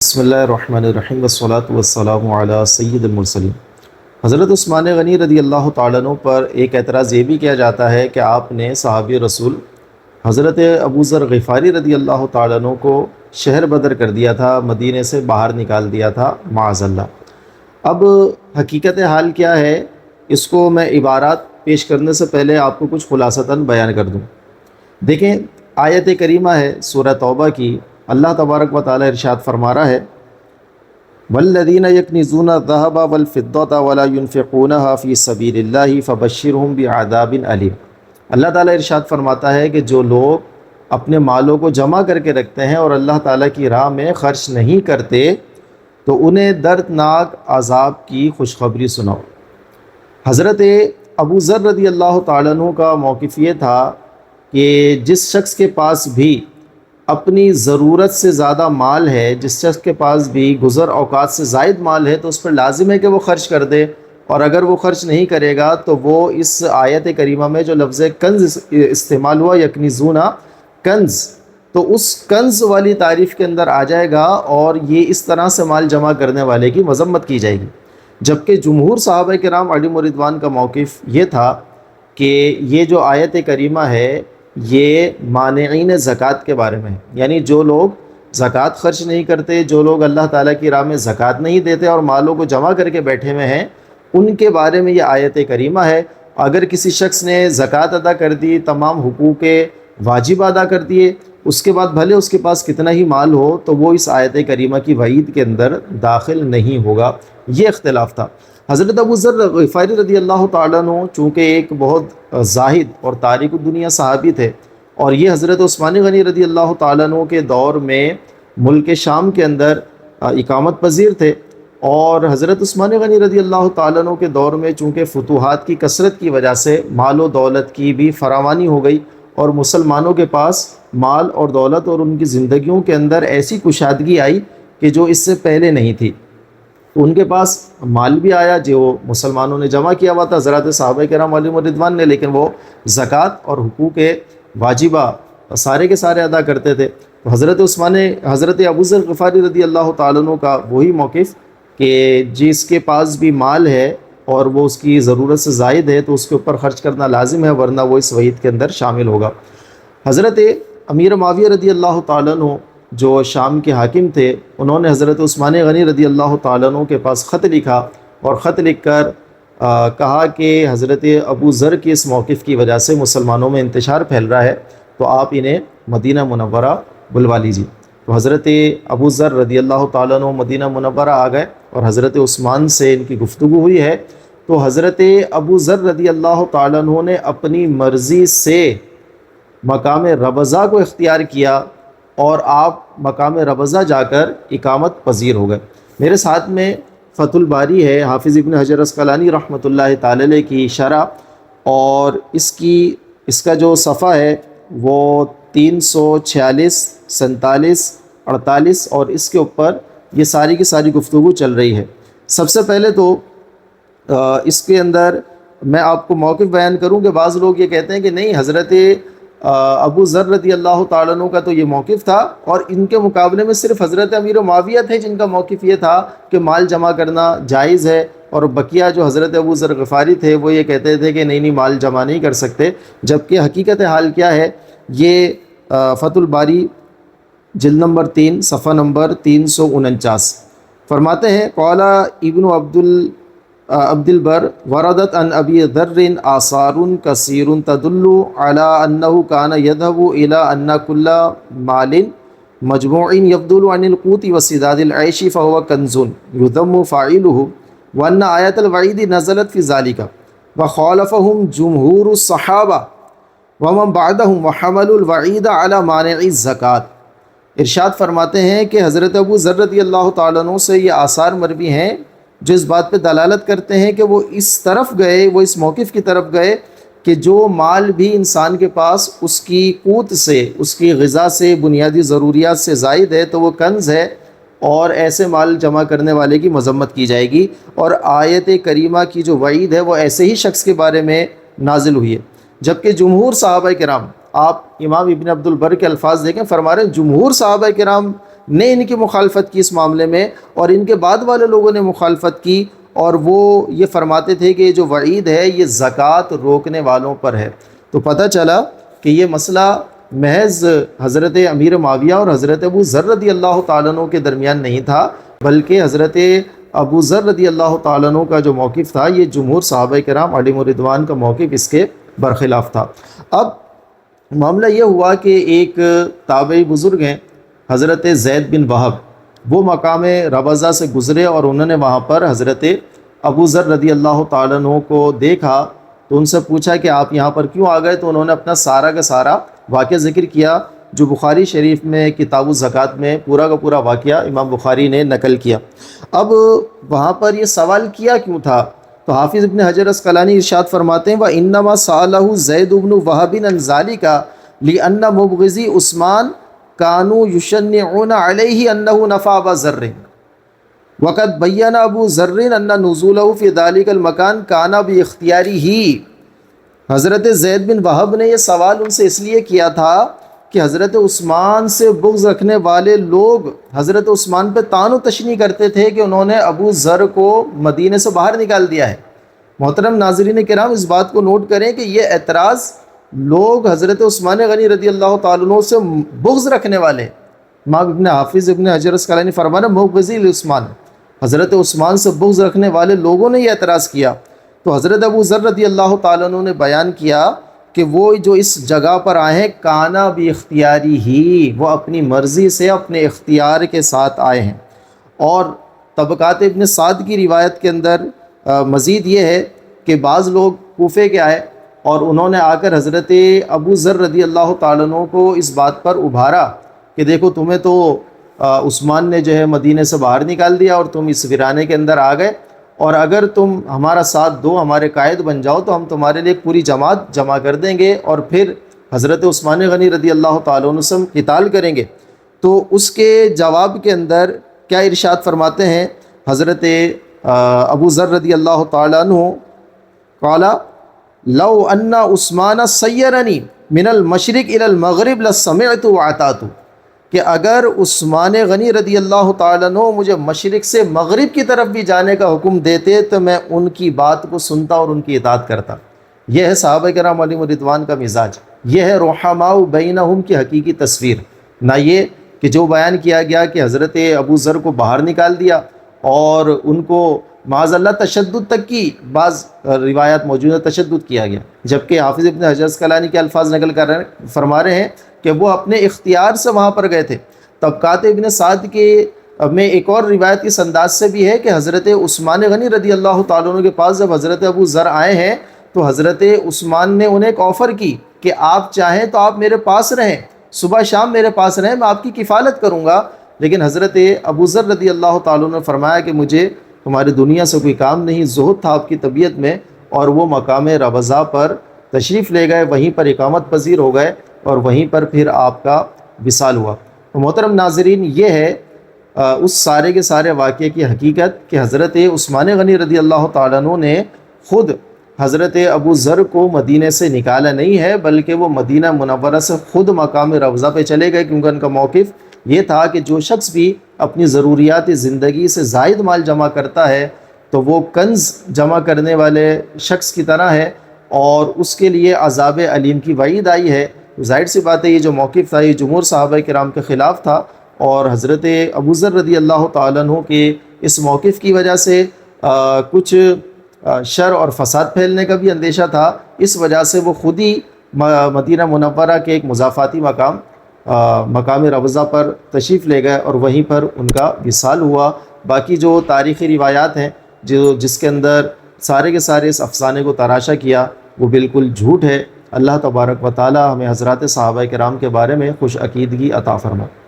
بسم اللہ الرحمن الرحیم والصلاة والسلام علی سید المرسلین۔ حضرت عثمان غنی رضی اللہ تعالیٰ عنہ پر ایک اعتراض یہ بھی کیا جاتا ہے کہ آپ نے صحابی رسول حضرت ابو ذر غفاری رضی اللہ تعالیٰ عنہ کو شہر بدر کر دیا تھا، مدینے سے باہر نکال دیا تھا معاذ اللہ۔ اب حقیقت حال کیا ہے، اس کو میں عبارات پیش کرنے سے پہلے آپ کو کچھ خلاصتاً بیان کر دوں۔ دیکھیں، آیت کریمہ ہے سورہ توبہ کی، اللہ تبارک و تعالی ارشاد فرما رہا ہے والذین یکنزون الذہب والفضة ولا ينفقونها فی سبیل اللہ فبشرہم بعذاب علیم۔ اللہ تعالی ارشاد فرماتا ہے کہ جو لوگ اپنے مالوں کو جمع کر کے رکھتے ہیں اور اللہ تعالیٰ کی راہ میں خرچ نہیں کرتے تو انہیں دردناک عذاب کی خوشخبری سناؤ۔ حضرت ابو ذر رضی اللہ تعالیٰ عنہ کا موقف یہ تھا کہ جس شخص کے پاس بھی اپنی ضرورت سے زیادہ مال ہے، جس شخص کے پاس بھی گزر اوقات سے زائد مال ہے، تو اس پر لازم ہے کہ وہ خرچ کر دے، اور اگر وہ خرچ نہیں کرے گا تو وہ اس آیت کریمہ میں جو لفظ کنز استعمال ہوا، یکنزون کنز، تو اس کنز والی تعریف کے اندر آ جائے گا، اور یہ اس طرح سے مال جمع کرنے والے کی مذمت کی جائے گی۔ جبکہ جمہور صحابہ کرام علیہم رضوان کا موقف یہ تھا کہ یہ جو آیت کریمہ ہے یہ مانعین زکوٰۃ کے بارے میں ہے، یعنی جو لوگ زکوٰۃ خرچ نہیں کرتے، جو لوگ اللہ تعالیٰ کی راہ میں زکوٰۃ نہیں دیتے اور مالوں کو جمع کر کے بیٹھے ہوئے ہیں، ان کے بارے میں یہ آیت کریمہ ہے۔ اگر کسی شخص نے زکوٰۃ ادا کر دی، تمام حقوق واجب ادا کر دیے، اس کے بعد بھلے اس کے پاس کتنا ہی مال ہو تو وہ اس آیت کریمہ کی وعید کے اندر داخل نہیں ہوگا۔ یہ اختلاف تھا۔ حضرت ابو ذر غفاری رضی اللہ تعالیٰ عنہ چونکہ ایک بہت زاہد اور تارک الدنیا صحابی تھے، اور یہ حضرت عثمان غنی رضی اللہ تعالیٰ عنہ کے دور میں ملک شام کے اندر اقامت پذیر تھے، اور حضرت عثمان غنی رضی اللہ تعالیٰ عنہ کے دور میں چونکہ فتوحات کی کثرت کی وجہ سے مال و دولت کی بھی فراوانی ہو گئی، اور مسلمانوں کے پاس مال اور دولت اور ان کی زندگیوں کے اندر ایسی کشادگی آئی کہ جو اس سے پہلے نہیں تھی۔ تو ان کے پاس مال بھی آیا جو مسلمانوں نے جمع کیا ہوا تھا حضرات صحابہ کرام علیہم رضوان نے، لیکن وہ زکوٰۃ اور حقوق واجبہ سارے کے سارے ادا کرتے تھے۔ تو حضرت ابو ذر غفاری رضی اللہ تعالیٰ عنہ کا وہی موقف کہ جس کے پاس بھی مال ہے اور وہ اس کی ضرورت سے زائد ہے تو اس کے اوپر خرچ کرنا لازم ہے، ورنہ وہ اس وعید کے اندر شامل ہوگا۔ حضرت امیر معاویہ رضی اللہ تعالیٰ عنہ جو شام کے حاکم تھے، انہوں نے حضرت عثمان غنی رضی اللہ تعالیٰ عنہ کے پاس خط لکھا، اور خط لکھ کر کہا کہ حضرت ابو ذر کے اس موقف کی وجہ سے مسلمانوں میں انتشار پھیل رہا ہے، تو آپ انہیں مدینہ منورہ بلوا لیجیے۔ تو حضرت ابو ذر رضی اللہ تعالیٰ عنہ مدینہ منورہ آ گئے، اور حضرت عثمان سے ان کی گفتگو ہوئی ہے۔ تو حضرت ابو ذر رضی اللہ تعالیٰ عنہ نے اپنی مرضی سے مقام ربضہ کو اختیار کیا، اور آپ مقام ربضہ جا کر اقامت پذیر ہو گئے۔ میرے ساتھ میں فتح الباری ہے، حافظ ابن حجر عسقلانی رحمۃ اللہ تعالی علیہ کی شرح، اور اس کا جو صفحہ ہے وہ 346 47 48، اور اس کے اوپر یہ ساری کی ساری گفتگو چل رہی ہے۔ سب سے پہلے تو اس کے اندر میں آپ کو موقف بیان کروں کہ بعض لوگ یہ کہتے ہیں کہ نہیں، حضرت ابو ذر رضی اللہ تعالیٰ عنہ کا تو یہ موقف تھا، اور ان کے مقابلے میں صرف حضرت امیر معاویہ تھے جن کا موقف یہ تھا کہ مال جمع کرنا جائز ہے، اور بقیہ جو حضرت ابو ذر غفاری تھے وہ یہ کہتے تھے کہ نہیں مال جمع نہیں کر سکتے۔ جبکہ حقیقت حال کیا ہے، یہ فتح الباری جلد نمبر 3 صفحہ نمبر 349 فرماتے ہیں، قال ابن عبد البر وردت عن ابی ذر آثار کثیر تدل على انه كان يذهب الى ان كل مال مجموع يفضل عن القوت وسداد العيش فهو كنز يذم فاعله، وان آیت الوعید نزلت في ذلك وخالفهم جمهور الصحابہ ومن بعدهم وحملوا الوعید على مانع الزکوٰۃ۔ ارشاد فرماتے ہیں کہ حضرت ابو ذر رضی اللہ تعالیٰ عنہ سے یہ آثار مروی ہیں جو اس بات پہ دلالت کرتے ہیں کہ وہ اس طرف گئے، وہ اس موقف کی طرف گئے کہ جو مال بھی انسان کے پاس اس کی قوت سے، اس کی غذا سے، بنیادی ضروریات سے زائد ہے تو وہ کنز ہے، اور ایسے مال جمع کرنے والے کی مذمت کی جائے گی۔ اور آیت کریمہ کی جو وعید ہے وہ ایسے ہی شخص کے بارے میں نازل ہوئی ہے۔ جبکہ جمہور صحابہ کرام، آپ امام ابن عبد البر کے الفاظ دیکھیں، فرما رہے ہیں جمہور صحابہ کرام نے ان کی مخالفت کی اس معاملے میں، اور ان کے بعد والے لوگوں نے مخالفت کی، اور وہ یہ فرماتے تھے کہ جو وعید ہے یہ زکوٰۃ روکنے والوں پر ہے۔ تو پتہ چلا کہ یہ مسئلہ محض حضرت امیر معاویہ اور حضرت ابو ذر رضی اللہ تعالیٰ عنہ کے درمیان نہیں تھا، بلکہ حضرت ابو ذر رضی اللہ تعالیٰ عنہ کا جو موقف تھا یہ جمہور صحابہ کرام علیہم الرضوان کا موقف اس کے برخلاف تھا۔ اب معاملہ یہ ہوا کہ ایک تابعی بزرگ ہیں حضرت زید بن وہب، وہ مقام ربضہ سے گزرے اور انہوں نے وہاں پر حضرت ابو ذر رضی اللہ تعالیٰ عنہ کو دیکھا، تو ان سے پوچھا کہ آپ یہاں پر کیوں آ گئے؟ تو انہوں نے اپنا سارا کا سارا واقعہ ذکر کیا، جو بخاری شریف میں کتاب الزکوٰۃ میں پورا کا پورا واقعہ امام بخاری نے نقل کیا۔ اب وہاں پر یہ سوال کیا کیوں تھا؟ تو حافظ ابن حجر اسقلانی ارشاد فرماتے ہیں وَإِنَّمَا سَأَلَهُ زَيْدُ بْنُ وَهْبٍ عَنْ ذَلِكَ لِأَنَّ مُبْغِضِي عثمان كانوا يشنعون عليه أنه نفع أبا ذر وقد بين أبو ذر أن نزوله في ذلك المكان كان باختياره۔ حضرت زید بن وہب نے یہ سوال ان سے اس لیے کیا تھا کہ حضرت عثمان سے بغض رکھنے والے لوگ حضرت عثمان پہ طعن و تشنیع کرتے تھے کہ انہوں نے ابو ذر کو مدینے سے باہر نکال دیا ہے۔ محترم ناظرین کرام، اس بات کو نوٹ کریں کہ یہ اعتراض لوگ حضرت عثمان غنی رضی اللہ تعالیٰ عنہ سے بغض رکھنے والے، امام ابن حافظ ابن حجر اسقلانی فرمانا مبغضی لعثمان، حضرت عثمان سے بغض رکھنے والے لوگوں نے یہ اعتراض کیا۔ تو حضرت ابو ذر رضی اللہ تعالیٰ عنہ نے بیان کیا کہ وہ جو اس جگہ پر آئے ہیں کانا بھی اختیاری ہی، وہ اپنی مرضی سے اپنے اختیار کے ساتھ آئے ہیں۔ اور طبقات ابن سعد کی روایت کے اندر مزید یہ ہے کہ بعض لوگ کوفے کے آئے اور انہوں نے آ کر حضرت ابو ذر رضی اللہ تعالیٰ عنہ کو اس بات پر ابھارا کہ دیکھو تمہیں تو عثمان نے جو ہے مدینے سے باہر نکال دیا اور تم اس ویرانے کے اندر آ گئے، اور اگر تم ہمارا ساتھ دو، ہمارے قائد بن جاؤ تو ہم تمہارے لیے پوری جماعت جمع کر دیں گے اور پھر حضرت عثمان غنی رضی اللہ تعالیٰ عنہ سے قتال کریں گے۔ تو اس کے جواب کے اندر کیا ارشاد فرماتے ہیں حضرت ابو ذر رضی اللہ تعالیٰ عنہ، قال لو ان عثمان سیرنی من المشرق الى المغرب لسمعت واطعت، کہ اگر عثمان غنی رضی اللہ تعالیٰ عنہ مجھے مشرق سے مغرب کی طرف بھی جانے کا حکم دیتے تو میں ان کی بات کو سنتا اور ان کی اطاعت کرتا۔ یہ ہے صحابہ کرام علیہم رضوان کا مزاج، یہ ہے رحماء بینہم کی حقیقی تصویر، نہ یہ کہ جو بیان کیا گیا کہ حضرت ابو ذر کو باہر نکال دیا اور ان کو معاذ اللہ تشدد تک کی بعض روایات موجود ہیں، تشدد کیا گیا، جبکہ حافظ ابن حجر اسقلانی کے الفاظ نقل کر رہے ہیں، فرما رہے ہیں کہ وہ اپنے اختیار سے وہاں پر گئے تھے۔ طبقات ابن سعد کے میں ایک اور روایت اس انداز سے بھی ہے کہ حضرت عثمان غنی رضی اللہ تعالیٰ عنہ کے پاس جب حضرت ابو ذر آئے ہیں تو حضرت عثمان نے انہیں ایک آفر کی کہ آپ چاہیں تو آپ میرے پاس رہیں، صبح شام میرے پاس رہیں، میں آپ کی کفالت کروں گا۔ لیکن حضرت ابو ذر رضی اللہ تعالیٰ عنہ نے فرمایا کہ مجھے تمہاری دنیا سے کوئی کام نہیں، زہد تھا آپ کی طبیعت میں، اور وہ مقام ربضہ پر تشریف لے گئے، وہیں پر اقامت پذیر ہو گئے اور وہیں پر پھر آپ کا وصال ہوا۔ تو محترم ناظرین، یہ ہے اس سارے کے سارے واقعے کی حقیقت کہ حضرت عثمان غنی رضی اللہ تعالیٰ عنہ نے خود حضرت ابو ذر کو مدینے سے نکالا نہیں ہے، بلکہ وہ مدینہ منورہ سے خود مقام ربضہ پہ چلے گئے، کیونکہ ان کا موقف یہ تھا کہ جو شخص بھی اپنی ضروریات زندگی سے زائد مال جمع کرتا ہے تو وہ کنز جمع کرنے والے شخص کی طرح ہے اور اس کے لیے عذاب علیم کی وعید آئی ہے۔ ظاہر سی بات ہے یہ جو موقف تھا یہ جمہور صحابہ کرام کے خلاف تھا، اور حضرت ابو ذر رضی اللہ تعالیٰ عنہ کے اس موقف کی وجہ سے کچھ شر اور فساد پھیلنے کا بھی اندیشہ تھا، اس وجہ سے وہ خود ہی مدینہ منورہ کے ایک مضافاتی مقام ربضہ پر تشریف لے گئے اور وہیں پر ان کا وصال ہوا۔ باقی جو تاریخی روایات ہیں جس کے اندر سارے کے سارے اس افسانے کو تراشا کیا وہ بالکل جھوٹ ہے۔ اللہ تبارک و تعالی ہمیں حضرات صحابہ کرام کے بارے میں خوش عقیدگی عطا فرمائے۔